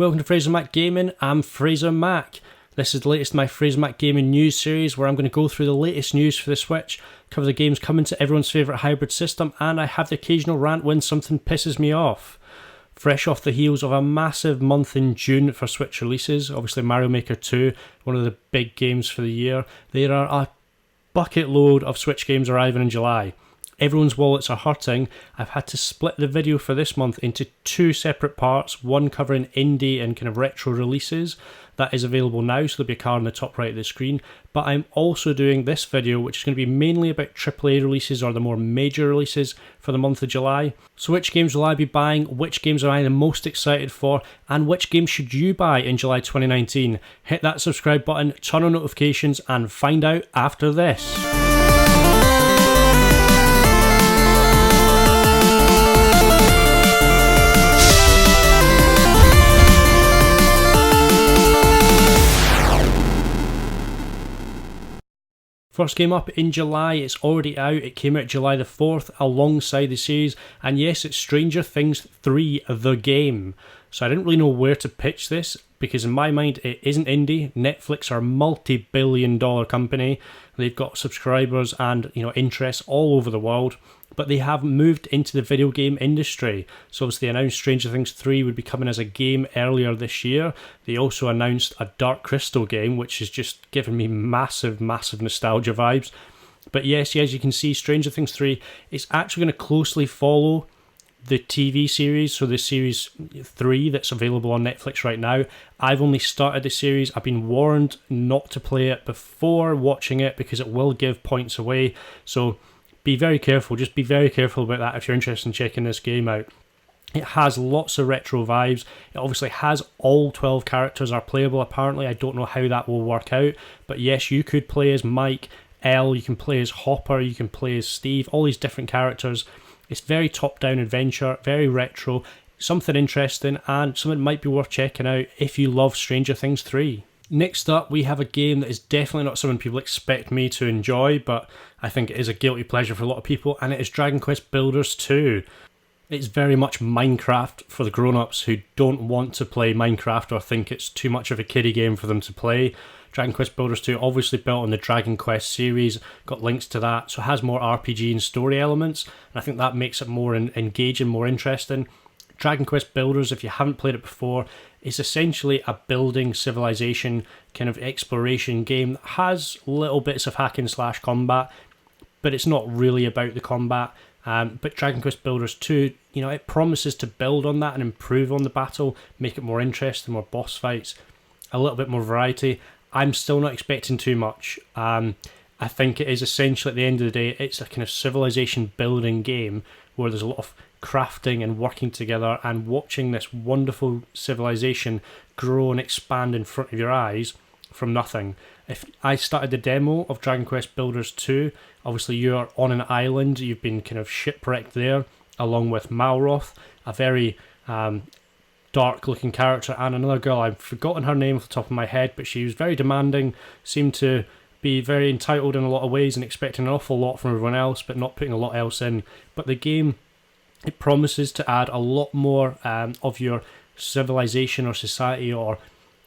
Welcome to Fraser Mac Gaming. I'm Fraser Mac. This is the latest in my Fraser Mac Gaming news series where I'm going to go through the latest news for the Switch, cover the games coming to everyone's favourite hybrid system, and I have the occasional rant when something pisses me off. Fresh off the heels of a massive month in June for Switch releases, obviously Mario Maker 2, one of the big games for the year, there are a bucket load of Switch games arriving in July. Everyone's wallets are hurting. I've had to split the video for this month into two separate parts, one covering indie and kind of retro releases. That is available now, so there'll be a card on the top right of the screen. But I'm also doing this video, which is going to be mainly about AAA releases or the more major releases for the month of July. So which games will I be buying, which games am I the most excited for, and which games should you buy in July 2019? Hit that subscribe button, turn on notifications, and find out after this. First game up in July, it's already out, it came out July the 4th alongside the series, and yes, it's Stranger Things 3, the game. So I didn't really know where to pitch this, because in my mind it isn't indie. Netflix are a multi-billion-dollar company, they've got subscribers and interests all over the world, but they have moved into the video game industry. So obviously they announced Stranger Things 3 would be coming as a game earlier this year. They also announced a Dark Crystal game, which has just given me massive nostalgia vibes. But yes, as you can see, Stranger Things 3 is actually going to closely follow the TV series, so the series 3 that's available on Netflix right now. I've only started the series. I've been warned not to play it before watching it because it will give points away. So be very careful, just be very careful about that if you're interested in checking this game out. It has lots of retro vibes. It obviously has all 12 characters are playable apparently. I don't know how that will work out, but yes, you could play as Mike, Elle, you can play as Hopper, you can play as Steve, all these different characters. It's very top-down adventure, very retro, something interesting, and something that might be worth checking out if you love Stranger Things 3. Next up, we have a game that is definitely not something people expect me to enjoy, but I think it is a guilty pleasure for a lot of people, and it is Dragon Quest Builders 2. It's very much Minecraft for the grown-ups who don't want to play Minecraft or think it's too much of a kiddie game for them to play. Dragon Quest Builders 2 obviously built on the Dragon Quest series, got links to that, so it has more RPG and story elements, and I think that makes it more engaging, more interesting. Dragon Quest Builders, if you haven't played it before, is essentially a building civilization kind of exploration game that has little bits of hack and slash combat, but it's not really about the combat. But Dragon Quest Builders 2, it promises to build on that and improve on the battle, make it more interesting, more boss fights, a little bit more variety. I'm still not expecting too much. I think it is essentially, at the end of the day, it's a kind of civilization building game where there's a lot of crafting and working together and watching this wonderful civilization grow and expand in front of your eyes from nothing. If I started the demo of Dragon Quest Builders 2, obviously you're on an island, you've been kind of shipwrecked there, along with Malroth, a very dark looking character, and another girl, I've forgotten her name off the top of my head, but she was very demanding, seemed to be very entitled in a lot of ways and expecting an awful lot from everyone else, but not putting a lot else in. But the game, it promises to add a lot more of your civilization or society or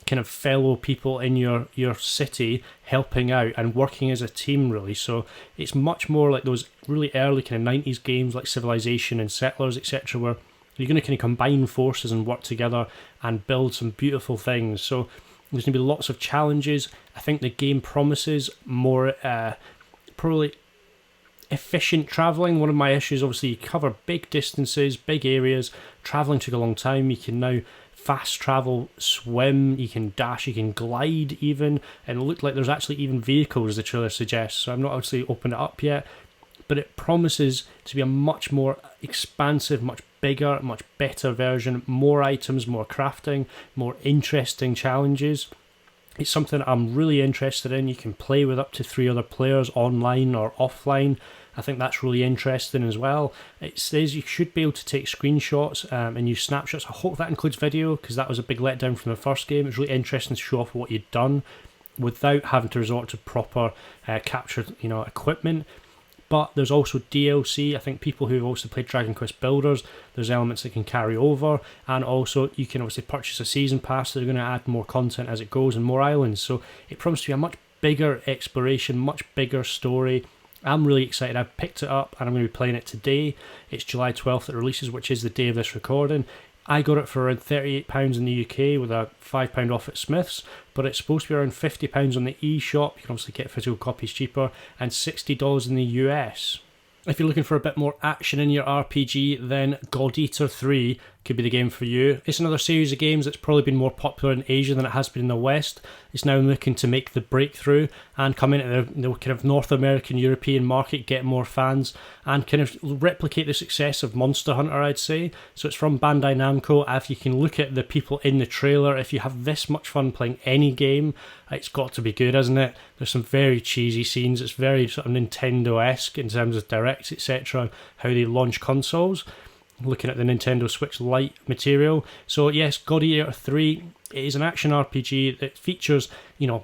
kind of fellow people in your city helping out and working as a team, really. So it's much more like those really early kind of 90s games like Civilization and Settlers, etc., where you're going to kind of combine forces and work together and build some beautiful things. So there's going to be lots of challenges. I think the game promises more probably efficient travelling. One of my issues, obviously, you cover big distances, big areas. Travelling took a long time. You can now fast travel, swim, you can dash, you can glide even, and it looked like there's actually even vehicles, the trailer suggests. So I'm not actually opened it up yet, but it promises to be a much more expansive, much bigger, much better version, more items, more crafting, more interesting challenges. It's something I'm really interested in. You can play with up to 3 other players online or offline. I think that's really interesting as well. It says you should be able to take screenshots and use snapshots. I hope that includes video, because that was a big letdown from the first game. It's really interesting to show off what you'd done without having to resort to proper captured equipment. but there's also DLC. I think people who've also played Dragon Quest Builders, there's elements that can carry over, and also you can obviously purchase a season pass that are going to add more content as it goes and more islands. So it promises to be a much bigger exploration, much bigger story. I'm really excited. I've picked it up and I'm going to be playing it today. It's July 12th that it releases, which is the day of this recording. I got it for around £38 in the UK with a £5 off at Smith's, but it's supposed to be around £50 on the eShop. You can obviously get physical copies cheaper, and $60 in the US. If you're looking for a bit more action in your RPG, then God Eater 3 could be the game for you. It's another series of games that's probably been more popular in Asia than it has been in the West. It's now looking to make the breakthrough and come into the kind of North American, European market, get more fans, and kind of replicate the success of Monster Hunter, I'd say. So it's from Bandai Namco. If you can look at the people in the trailer, if you have this much fun playing any game, it's got to be good, isn't it? There's some very cheesy scenes. It's very sort of Nintendo-esque in terms of directs, etc., how they launch consoles. Looking at the Nintendo Switch Lite material. So yes, God Eater 3 is an action RPG that features,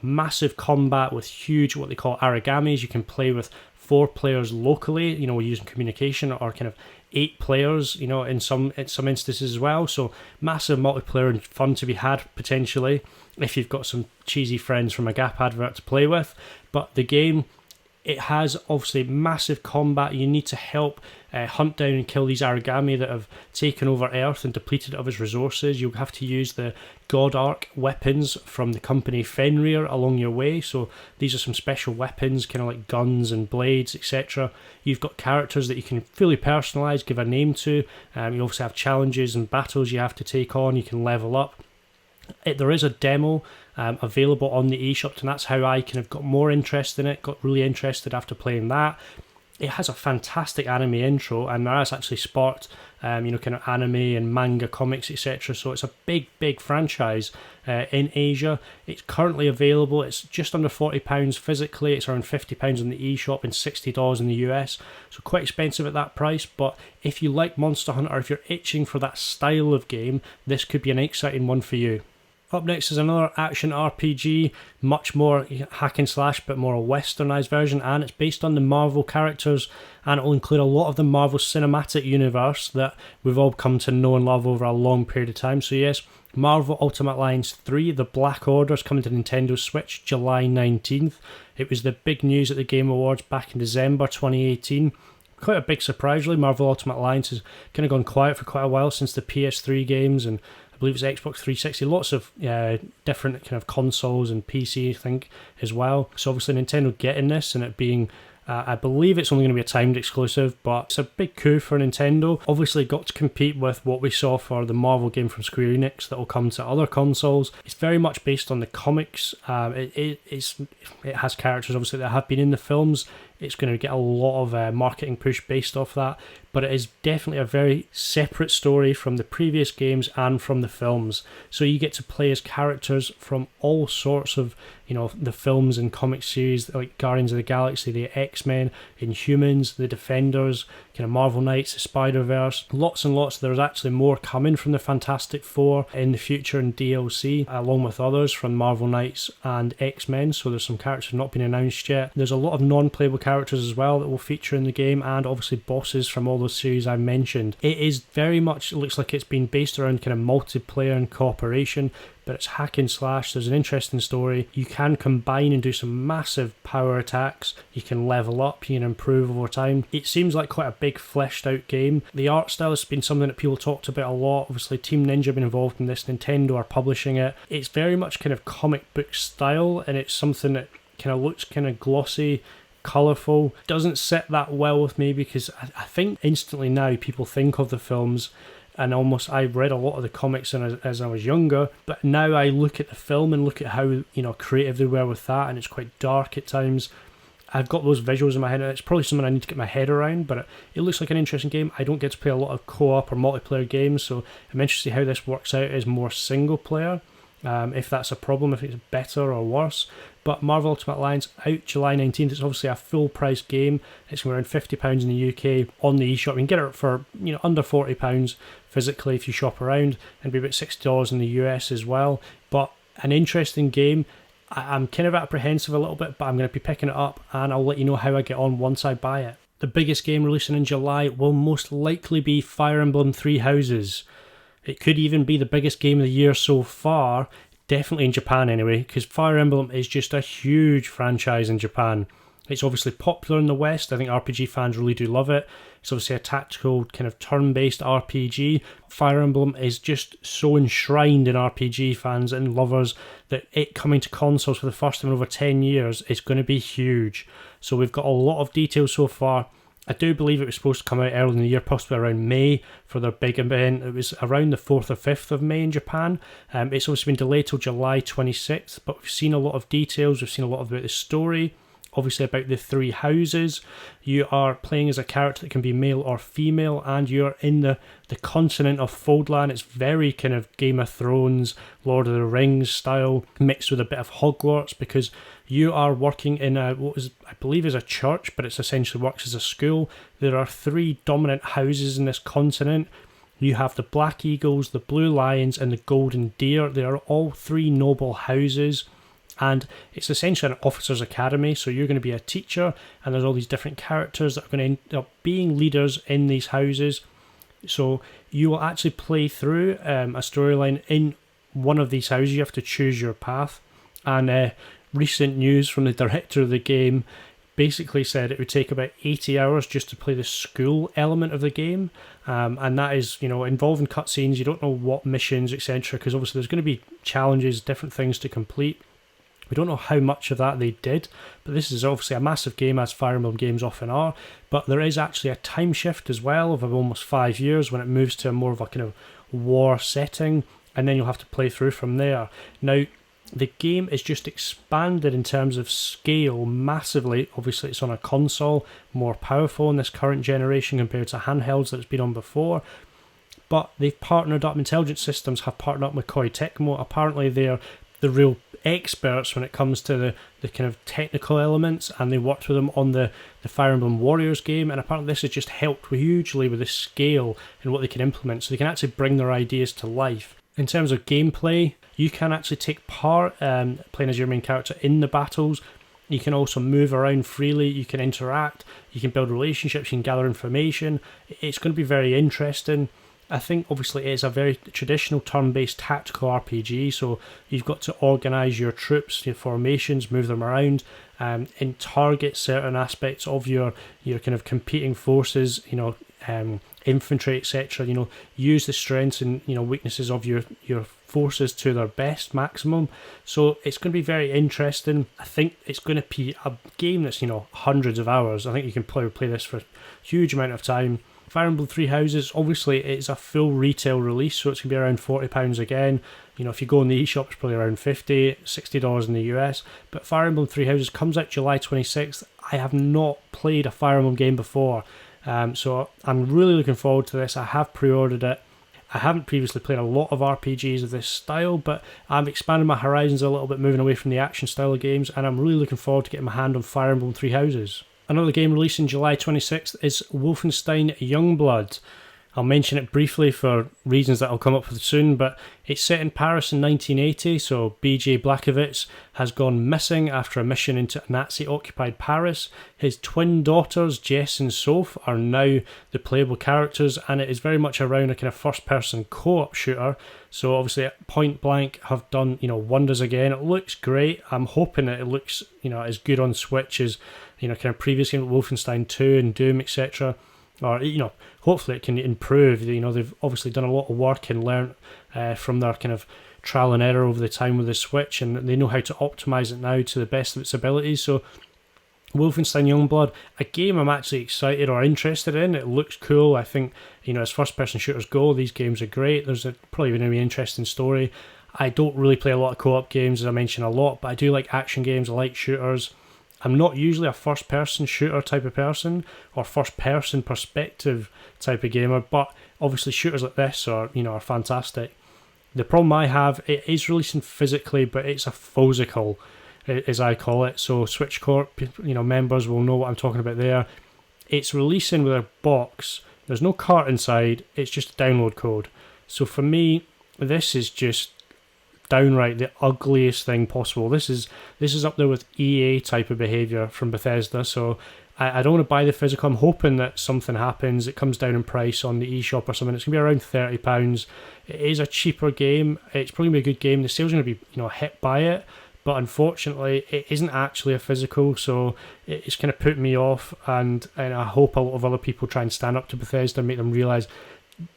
massive combat with huge, what they call origamis. You can play with 4 players locally, using communication, or kind of 8 players, in some instances as well. So massive multiplayer and fun to be had potentially if you've got some cheesy friends from a Gap advert to play with. But the game, it has obviously massive combat. You need to help hunt down and kill these origami that have taken over Earth and depleted it of its resources. You'll have to use the God Arc weapons from the company Fenrir along your way. So these are some special weapons, kind of like guns and blades, etc. You've got characters that you can fully personalise, give a name to. You also have challenges and battles you have to take on. You can level up. There is a demo available on the eShop, and that's how I kind of got more interest in it, got really interested after playing that. It has a fantastic anime intro, and that's actually sparked kind of anime and manga comics, etc. So it's a big franchise in Asia. It's currently available. It's just under £40 physically. It's around £50 in the eShop and $60 in the US. So quite expensive at that price. But if you like Monster Hunter, if you're itching for that style of game, this could be an exciting one for you. Up next is another action RPG, much more hack and slash, but more a westernized version, and it's based on the Marvel characters, and it will include a lot of the Marvel Cinematic Universe that we've all come to know and love over a long period of time. So yes, Marvel Ultimate Alliance 3, The Black Order, is coming to Nintendo Switch July 19th. It was the big news at the Game Awards back in December 2018. Quite a big surprise, really. Marvel Ultimate Alliance has kind of gone quiet for quite a while since the PS3 games, and I believe it's Xbox 360, lots of different kind of consoles and PC, I think, as well. So obviously Nintendo getting this and it being, I believe it's only going to be a timed exclusive, but it's a big coup for Nintendo. Obviously got to compete with what we saw for the Marvel game from Square Enix that will come to other consoles. It's very much based on the comics. It has characters, obviously, that have been in the films. It's going to get a lot of marketing push based off that, but it is definitely a very separate story from the previous games and from the films. So you get to play as characters from all sorts of, the films and comic series, like Guardians of the Galaxy, the X-Men, Inhumans, the Defenders, kind of Marvel Knights, the Spider-Verse, lots and lots. There's actually more coming from the Fantastic Four in the future in DLC, along with others from Marvel Knights and X-Men, so there's some characters not been announced yet. There's a lot of non-playable characters as well that will feature in the game, and obviously bosses from all those series I mentioned. It is very much, it looks like it's been based around kind of multiplayer and cooperation, but it's hack and slash. There's an interesting story. You can combine and do some massive power attacks. You can level up, you can improve over time. It seems like quite a big fleshed out game. The art style has been something that people talked about a lot. Obviously Team Ninja have been involved in this. Nintendo are publishing it. It's very much kind of comic book style, and it's something that kind of looks kind of glossy, colourful. Doesn't sit that well with me because I think instantly now people think of the films, and almost I've read a lot of the comics as I was younger, but now I look at the film and look at how creative they were with that, and it's quite dark at times. I've got those visuals in my head, and it's probably something I need to get my head around, but it looks like an interesting game. I don't get to play a lot of co-op or multiplayer games, so I'm interested to see how this works out as more single player, if that's a problem, if it's better or worse. But Marvel Ultimate Alliance out July 19th. It's obviously a full price game. It's around £50 in the UK on the eShop. You can get it for under £40 physically if you shop around, and be about $60 in the US as well. But an interesting game. I'm kind of apprehensive a little bit, but I'm going to be picking it up, and I'll let you know how I get on once I buy it. The biggest game releasing in July will most likely be Fire Emblem Three Houses. It could even be the biggest game of the year so far, definitely in Japan anyway, because Fire Emblem is just a huge franchise in Japan. It's obviously popular in the West. I think RPG fans really do love it. It's obviously a tactical kind of turn-based RPG. Fire Emblem is just so enshrined in RPG fans and lovers that it coming to consoles for the first time in over 10 years is going to be huge. So we've got a lot of details so far. I do believe it was supposed to come out early in the year, possibly around May for their big event. It was around the 4th or 5th of May in Japan. It's obviously been delayed till July 26th, but we've seen a lot of details. We've seen a lot about the story. Obviously about the three houses. You are playing as a character that can be male or female, and you're in the continent of Foldland. It's very kind of Game of Thrones, Lord of the Rings style, mixed with a bit of Hogwarts, because you are working in what is, I believe, is a church, but it essentially works as a school. There are three dominant houses in this continent. You have the Black Eagles, the Blue Lions, and the Golden Deer. They are all three noble houses. And it's essentially an officer's academy, so you're going to be a teacher, and there's all these different characters that are going to end up being leaders in these houses. So you will actually play through a storyline in one of these houses. You have to choose your path. And recent news from the director of the game basically said it would take about 80 hours just to play the school element of the game. And that is, involving cutscenes. You don't know what missions, etc., because obviously there's going to be challenges, different things to complete. We don't know how much of that they did, but this is obviously a massive game, as Fire Emblem games often are. But there is actually a time shift as well of almost 5 years when it moves to more of a kind of war setting, and then you'll have to play through from there. Now, the game is just expanded in terms of scale massively. Obviously, it's on a console, more powerful in this current generation compared to handhelds that it's been on before. But they've partnered up, Intelligent Systems have partnered up with Koei Tecmo. Apparently, they're the real experts when it comes to the kind of technical elements, and they worked with them on the Fire Emblem Warriors game, and apparently this has just helped hugely with the scale and what they can implement, so they can actually bring their ideas to life. In terms of gameplay, you can actually take part playing as your main character in the battles. You can also move around freely, you can interact, you can build relationships, you can gather information. It's going to be very interesting. I think obviously it is a very traditional turn-based tactical RPG, so you've got to organise your troops, your formations, move them around, and target certain aspects of your kind of competing forces, infantry, etc. Use the strengths and weaknesses of your forces to their best maximum. So it's going to be very interesting. I think it's going to be a game that's hundreds of hours. I think you can play this for a huge amount of time. Fire Emblem Three Houses, obviously it's a full retail release, so it's going to be around £40 again. If you go in the eShop, it's probably around $50, $60 in the US. But Fire Emblem Three Houses comes out July 26th. I have not played a Fire Emblem game before, so I'm really looking forward to this. I have pre-ordered it. I haven't previously played a lot of RPGs of this style, but I'm expanding my horizons a little bit, moving away from the action style of games, and I'm really looking forward to getting my hand on Fire Emblem Three Houses. Another game releasing July 26th is Wolfenstein Youngblood. I'll mention it briefly for reasons that I'll come up with soon, but it's set in Paris in 1980, so BJ Blazkowicz has gone missing after a mission into Nazi-occupied Paris. His twin daughters, Jess and Soph, are now the playable characters, and it is very much around a kind of first-person co-op shooter. So obviously Point Blank have done wonders again. It looks great. I'm hoping that it looks as good on Switch as kind of previous games, Wolfenstein 2 and Doom, etc. Or hopefully it can improve. They've obviously done a lot of work and learned from their kind of trial and error over the time with the Switch, and they know how to optimize it now to the best of its abilities. So Wolfenstein Youngblood, a game I'm actually excited or interested in. It looks cool. I think as first person shooters go, these games are great. There's probably going to be an interesting story. I don't really play a lot of co-op games, as I mentioned a lot, but I do like action games. I like shooters. I'm not usually a first-person shooter type of person or first-person perspective type of gamer, but obviously shooters like this are fantastic. The problem I have, it is releasing physically, but it's a physical, as I call it. So Switch Corp, members will know what I'm talking about there. It's releasing with a box. There's no cart inside. It's just a download code. So for me, this is just downright the ugliest thing possible. This is up there with EA type of behaviour from Bethesda, so I don't want to buy the physical. I'm hoping that something happens. It comes down in price on the eShop or something. It's going to be around £30. It is a cheaper game. It's probably going to be a good game. The sales are going to be hit by it. But unfortunately, it isn't actually a physical, so it's kind of put me off. And I hope a lot of other people try and stand up to Bethesda and make them realise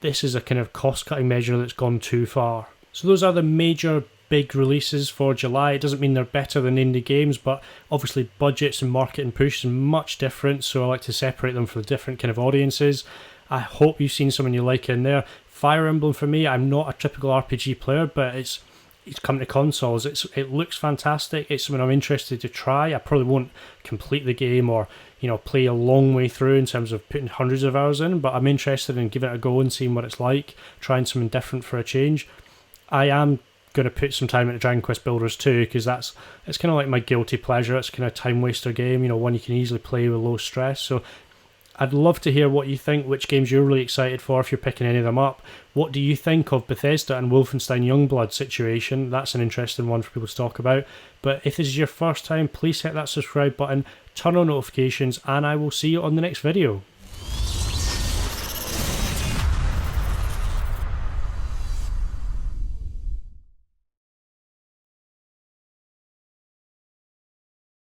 this is a kind of cost-cutting measure that's gone too far. So those are the major big releases for July. It doesn't mean they're better than indie games, but obviously budgets and marketing push are much different, so I like to separate them for different kind of audiences. I hope you've seen something you like in there. Fire Emblem, for me, I'm not a typical RPG player, but it's come to consoles. It looks fantastic. It's something I'm interested to try. I probably won't complete the game or play a long way through in terms of putting hundreds of hours in, but I'm interested in giving it a go and seeing what it's like, trying something different for a change. I am going to put some time into Dragon Quest Builders 2 because it's kind of like my guilty pleasure. It's kind of a time waster game, one you can easily play with low stress. So I'd love to hear what you think, which games you're really excited for if you're picking any of them up. What do you think of Bethesda and Wolfenstein Youngblood situation? That's an interesting one for people to talk about. But if this is your first time, please hit that subscribe button, turn on notifications, and I will see you on the next video.